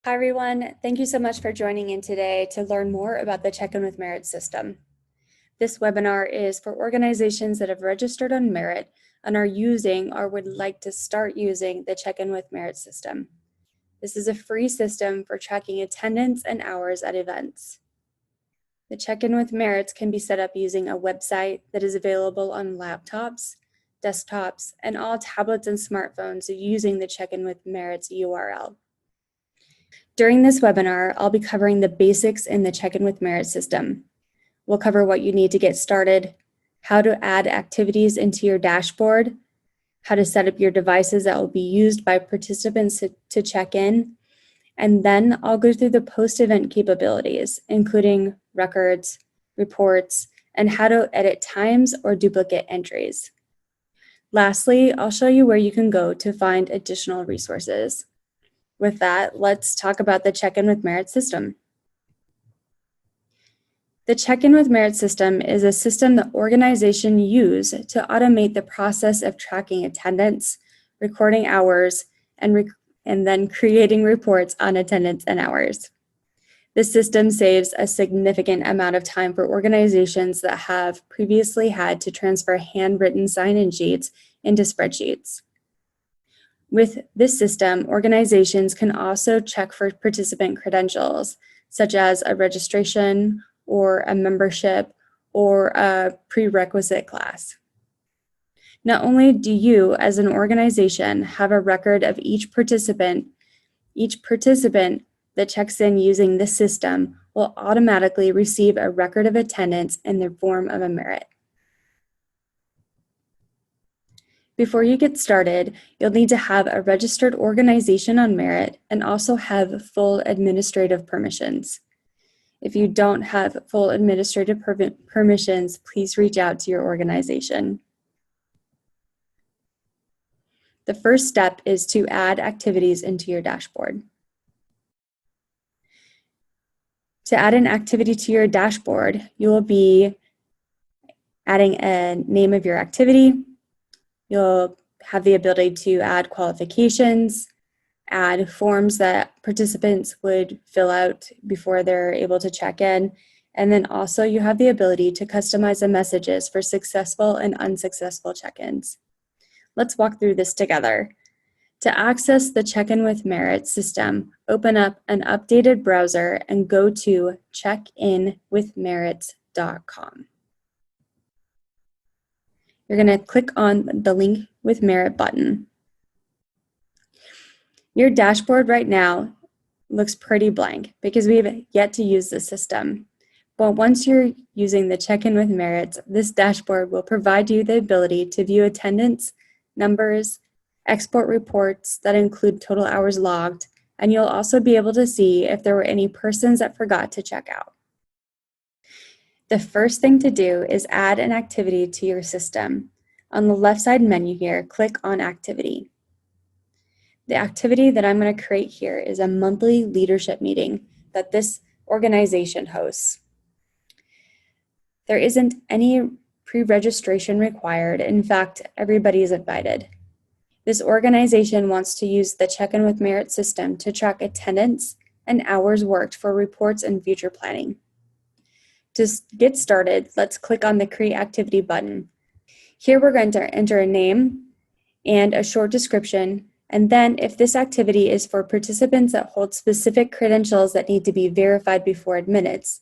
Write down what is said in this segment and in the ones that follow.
Hi, everyone. Thank you so much for joining in today to learn more about the Check-in with Merit system. This webinar is for organizations that have registered on Merit and are using or would like to start using the Check-in with Merit system. This is a free system for tracking attendance and hours at events. The Check-in with Merits can be set up using a website that is available on laptops, desktops, and all tablets and smartphones using the Check-in with Merits URL. During this webinar, I'll be covering the basics in the Check-in with Merit system. We'll cover what you need to get started, how to add activities into your dashboard, how to set up your devices that will be used by participants to check in, and then I'll go through the post-event capabilities, including records, reports, and how to edit times or duplicate entries. Lastly, I'll show you where you can go to find additional resources. With that, let's talk about the Check-in with Merit system. The Check-in with Merit system is a system that organizations use to automate the process of tracking attendance, recording hours, and then creating reports on attendance and hours. This system saves a significant amount of time for organizations that have previously had to transfer handwritten sign-in sheets into spreadsheets. With this system, organizations can also check for participant credentials, such as a registration or a membership or a prerequisite class. Not only do you, as an organization, have a record of each participant that checks in using this system will automatically receive a record of attendance in the form of a merit. Before you get started, you'll need to have a registered organization on Merit and also have full administrative permissions. If you don't have full administrative permissions, please reach out to your organization. The first step is to add activities into your dashboard. To add an activity to your dashboard, you will be adding a name of your activity. You'll have the ability to add qualifications, add forms that participants would fill out before they're able to check in, and then also you have the ability to customize the messages for successful and unsuccessful check-ins. Let's walk through this together. To access the Check-in with Merit system, open up an updated browser and go to checkinwithmerit.com. You're going to click on the link with Merit button. Your dashboard right now looks pretty blank because we have yet to use the system. But once you're using the Check-in with Merits, this dashboard will provide you the ability to view attendance, numbers, export reports that include total hours logged, and you'll also be able to see if there were any persons that forgot to check out. The first thing to do is add an activity to your system. On the left side menu here, click on Activity. The activity that I'm going to create here is a monthly leadership meeting that this organization hosts. There isn't any pre-registration required. In fact, everybody is invited. This organization wants to use the Check-in with Merit system to track attendance and hours worked for reports and future planning. To get started, let's click on the Create Activity button. Here we're going to enter a name and a short description, and then if this activity is for participants that hold specific credentials that need to be verified before admittance,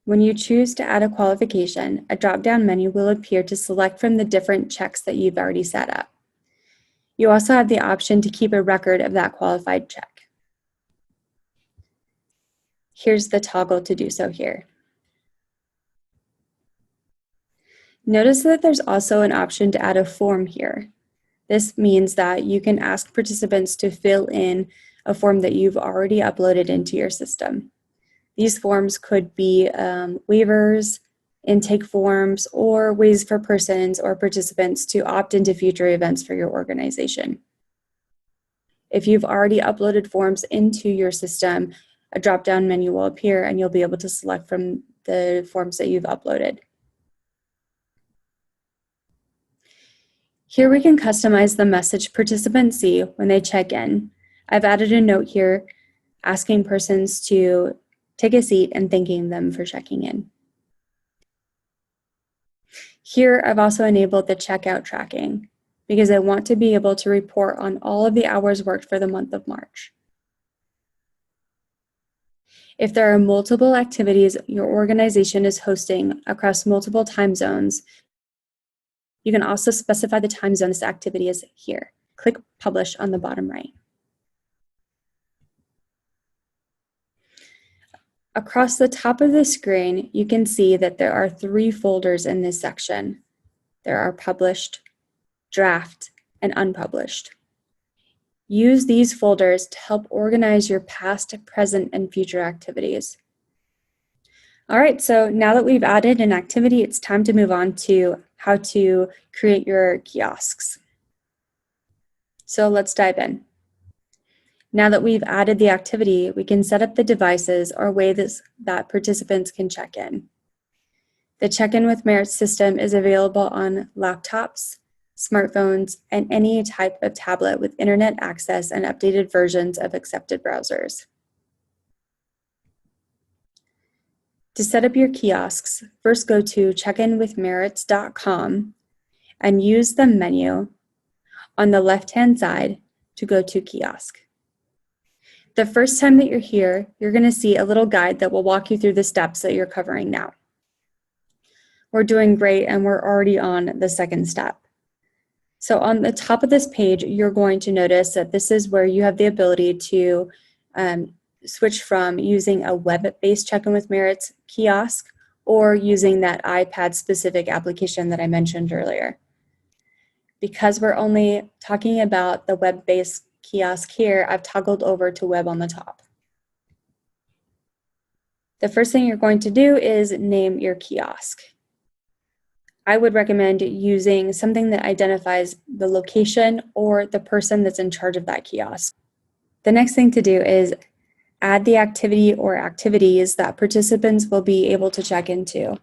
when you choose to add a qualification, a drop-down menu will appear to select from the different checks that you've already set up. You also have the option to keep a record of that qualified check. Here's the toggle to do so here. Notice that there's also an option to add a form here. This means that you can ask participants to fill in a form that you've already uploaded into your system. These forms could be waivers, intake forms, or ways for persons or participants to opt into future events for your organization. If you've already uploaded forms into your system, a drop-down menu will appear and you'll be able to select from the forms that you've uploaded. Here we can customize the message participants see when they check in. I've added a note here asking persons to take a seat and thanking them for checking in. Here, I've also enabled the checkout tracking because I want to be able to report on all of the hours worked for the month of March. If there are multiple activities your organization is hosting across multiple time zones, you can also specify the time zone this activity is here. Click Publish on the bottom right. Across the top of the screen, you can see that there are 3 folders in this section. There are Published, Draft, and Unpublished. Use these folders to help organize your past, present, and future activities. All right, so now that we've added an activity, it's time to move on to how to create your kiosks. So let's dive in. Now that we've added the activity, we can set up the devices or ways that participants can check in. The Check-in with Merit system is available on laptops, smartphones, and any type of tablet with internet access and updated versions of accepted browsers. To set up your kiosks, first go to checkinwithmerits.com and use the menu on the left-hand side to go to kiosk. The first time that you're here, you're going to see a little guide that will walk you through the steps that you're covering now. We're doing great and we're already on the second step. So on the top of this page, you're going to notice that this is where you have the ability to switch from using a web-based Check-in with Merits kiosk or using that iPad-specific application that I mentioned earlier. Because we're only talking about the web-based kiosk here, I've toggled over to web on the top. The first thing you're going to do is name your kiosk. I would recommend using something that identifies the location or the person that's in charge of that kiosk. The next thing to do is add the activity or activities that participants will be able to check into.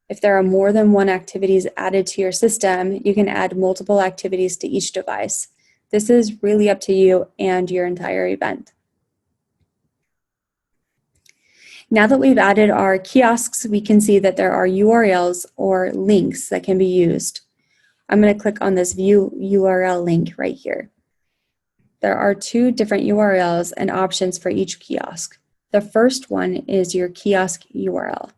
If there are more than one activities added to your system, you can add multiple activities to each device. This is really up to you and your entire event. Now that we've added our kiosks, we can see that there are URLs or links that can be used. I'm going to click on this View URL link right here. There are 2 different URLs and options for each kiosk. The first one is your kiosk URL.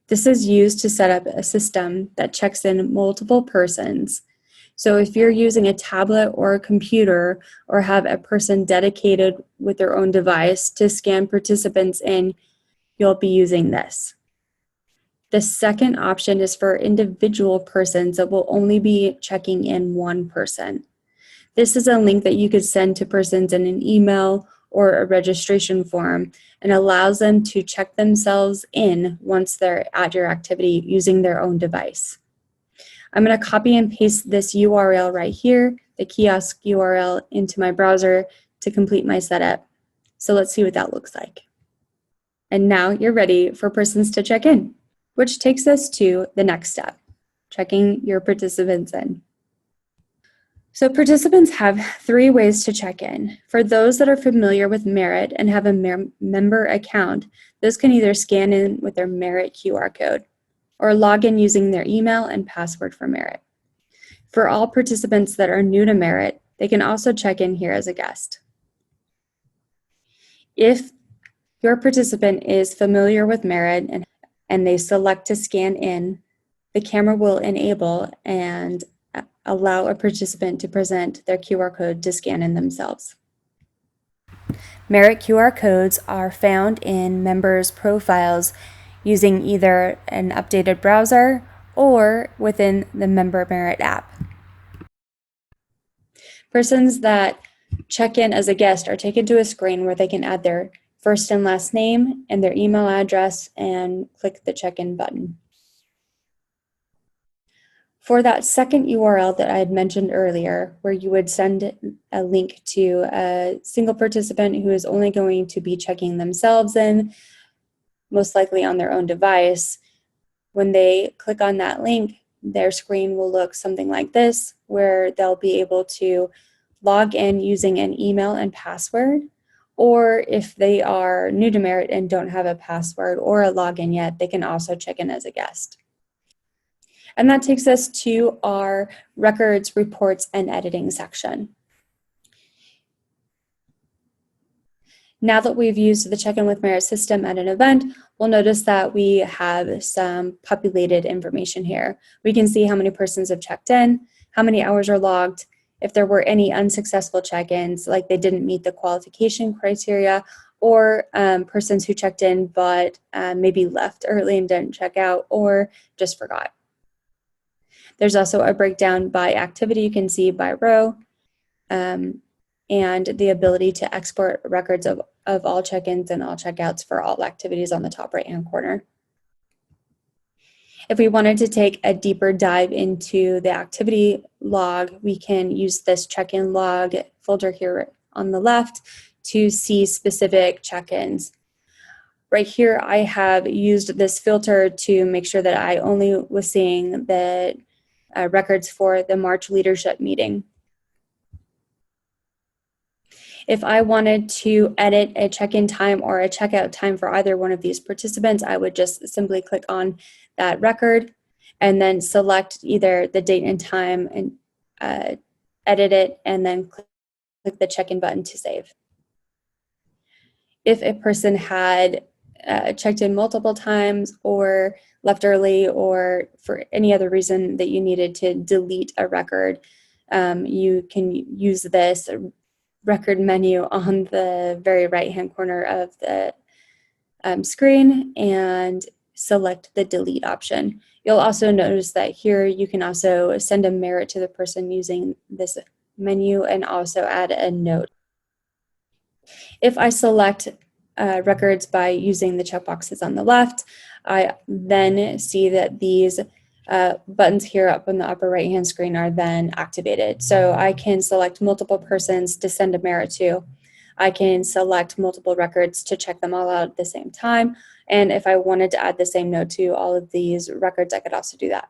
This is used to set up a system that checks in multiple persons. So if you're using a tablet or a computer or have a person dedicated with their own device to scan participants in, you'll be using this. The second option is for individual persons that will only be checking in one person. This is a link that you could send to persons in an email or a registration form and allows them to check themselves in once they're at your activity using their own device. I'm going to copy and paste this URL right here, the kiosk URL, into my browser to complete my setup. So let's see what that looks like. And now you're ready for persons to check in, which takes us to the next step, checking your participants in. So participants have 3 ways to check in. For those that are familiar with Merit and have a member account, those can either scan in with their Merit QR code or log in using their email and password for Merit. For all participants that are new to Merit, they can also check in here as a guest. If your participant is familiar with Merit and they select to scan in, the camera will enable and allow a participant to present their QR code to scan in themselves. Merit QR codes are found in members' profiles using either an updated browser or within the Member Merit app. Persons that check in as a guest are taken to a screen where they can add their first and last name and their email address and click the check-in button. For that second URL that I had mentioned earlier, where you would send a link to a single participant who is only going to be checking themselves in, most likely on their own device, when they click on that link, their screen will look something like this, where they'll be able to log in using an email and password, or if they are new to Merit and don't have a password or a login yet, they can also check in as a guest. And that takes us to our records, reports, and editing section. Now that we've used the Check-in with Merit system at an event, we'll notice that we have some populated information here. We can see how many persons have checked in, how many hours are logged, if there were any unsuccessful check-ins, like they didn't meet the qualification criteria, or persons who checked in but maybe left early and didn't check out or just forgot. There's also a breakdown by activity you can see by row, and the ability to export records of all check-ins and all checkouts for all activities on the top right-hand corner. If we wanted to take a deeper dive into the activity log, we can use this check-in log folder here on the left to see specific check-ins. Right here, I have used this filter to make sure that I only was seeing the records for the March leadership meeting. If I wanted to edit a check-in time or a checkout time for either one of these participants, I would just simply click on that record and then select either the date and time and edit it, and then click the check-in button to save. If a person had checked in multiple times or left early, or for any other reason that you needed to delete a record, you can use this record menu on the very right-hand corner of the screen and select the delete option. You'll also notice that here you can also send a merit to the person using this menu and also add a note. If I select records by using the checkboxes on the left, I then see that these buttons here up in the upper right-hand screen are then activated. So I can select multiple persons to send a merit to. I can select multiple records to check them all out at the same time. And if I wanted to add the same note to all of these records, I could also do that.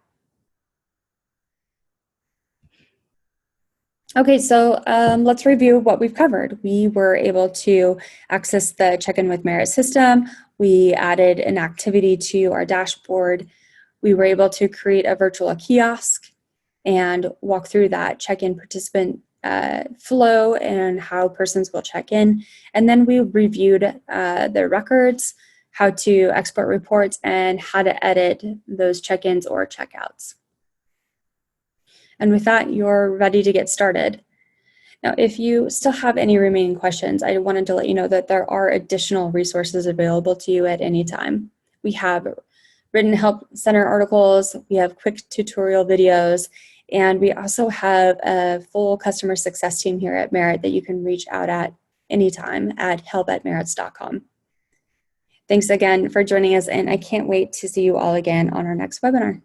Okay, so let's review what we've covered. We were able to access the Check-in with Merit system. We added an activity to our dashboard. We were able to create a virtual kiosk and walk through that check-in participant flow and how persons will check in. And then we reviewed the records, how to export reports, and how to edit those check-ins or checkouts. And with that, you're ready to get started. Now, if you still have any remaining questions, I wanted to let you know that there are additional resources available to you at any time. We have written help center articles, we have quick tutorial videos, and we also have a full customer success team here at Merit that you can reach out at anytime at help@merits.com. Thanks again for joining us, and I can't wait to see you all again on our next webinar.